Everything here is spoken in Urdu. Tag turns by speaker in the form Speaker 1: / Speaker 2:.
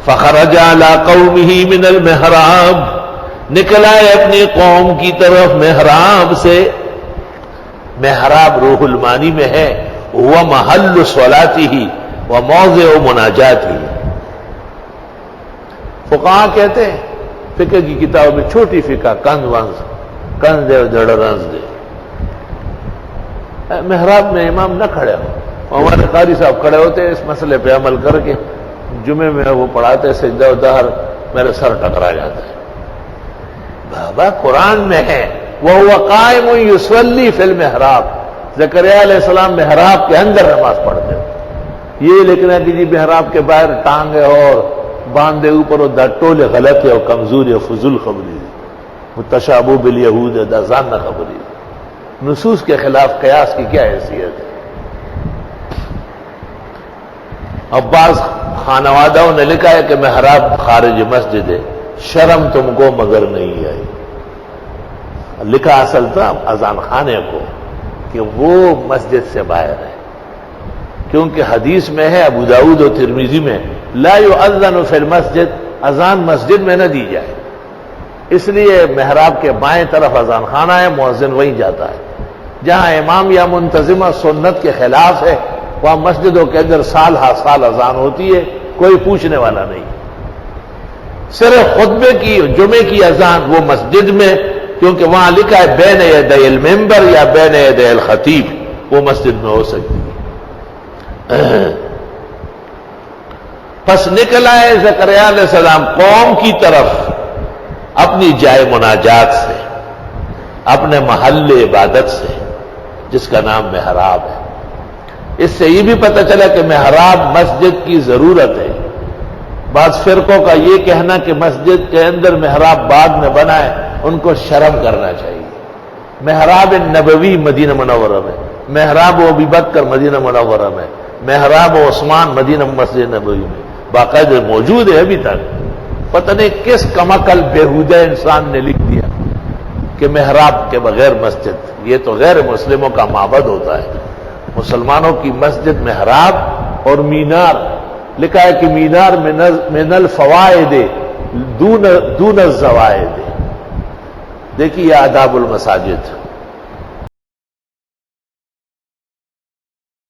Speaker 1: فخرج علی قومہ من المحراب، نکل آئے اپنی قوم کی طرف محراب سے. محراب روح المانی میں ہے وہ محل صلاتہ و موضع مناجاتہ. فقہاء کہتے ہیں فقہ کی کتاب میں چھوٹی فقہ کنز دے جڑ رنز دے، محراب میں امام نہ کھڑے ہو. ہمارے قاری صاحب کھڑے ہوتے اس مسئلے پہ عمل کر کے جمعے میں وہ پڑھاتے سجدہ و دہر، میرے سر ٹکرا جاتا ہے. بابا قرآن میں ہے وَهُوَ قَائِمٌ يُصَلِّي فِي الْمِحْرَابِ، زکریا علیہ السلام محراب کے اندر نماز پڑھتے ہیں. یہ لکھنا کہ جی محراب کے باہر ٹانگے اور باندھے اوپر اور ڈٹولے غلط ہے اور کمزوری اور فضول خبری ہے، متشابہ بالیہود ہے، دازان نہ خبری ہے. نصوص کے خلاف قیاس کی کیا حیثیت ہے؟ اب بعض خانوادوں نے لکھا ہے کہ محراب خارج مسجد ہے، شرم تم کو مگر نہیں آئی. لکھا اصل تھا اذان خانے کو کہ وہ مسجد سے باہر ہے، کیونکہ حدیث میں ہے ابو داؤد و ترمذی میں لا یؤذن فی المسجد، اذان مسجد میں نہ دی جائے. اس لیے محراب کے بائیں طرف اذان خانہ ہے، مؤذن وہیں جاتا ہے. جہاں امام یا منتظمہ سنت کے خلاف ہے وہاں مسجدوں کے اندر سال ہر سال اذان ہوتی ہے، کوئی پوچھنے والا نہیں. صرف خطبے کی جمعے کی اذان وہ مسجد میں، کیونکہ وہاں لکھا ہے بین یدی المنبر یا بین یدی الخطیب، وہ مسجد میں ہو سکتی ہے. پس نکل آئے زکریا علیہ السلام قوم کی طرف اپنی جائے مناجات سے، اپنے محل عبادت سے جس کا نام محراب ہے. اس سے یہ بھی پتہ چلا کہ محراب مسجد کی ضرورت ہے. بعض فرقوں کا یہ کہنا کہ مسجد کے اندر محراب بعد میں بنا ہے، ان کو شرم کرنا چاہیے. محراب نبوی مدینہ منورہ میں، محراب و ابی بکر مدینہ منورہ میں، محراب و عثمان مدینہ مسجد نبوی میں باقاعدہ موجود ہے ابھی تک. پتہ نہیں کس کمعقل بےہودہ انسان نے لکھ دیا کہ محراب کے بغیر مسجد. یہ تو غیر مسلموں کا معبد ہوتا ہے. مسلمانوں کی مسجد محراب اور مینار. لکھا ہے کہ مینار من الفوائد دون الزوائد. دیکھیے آداب المساجد.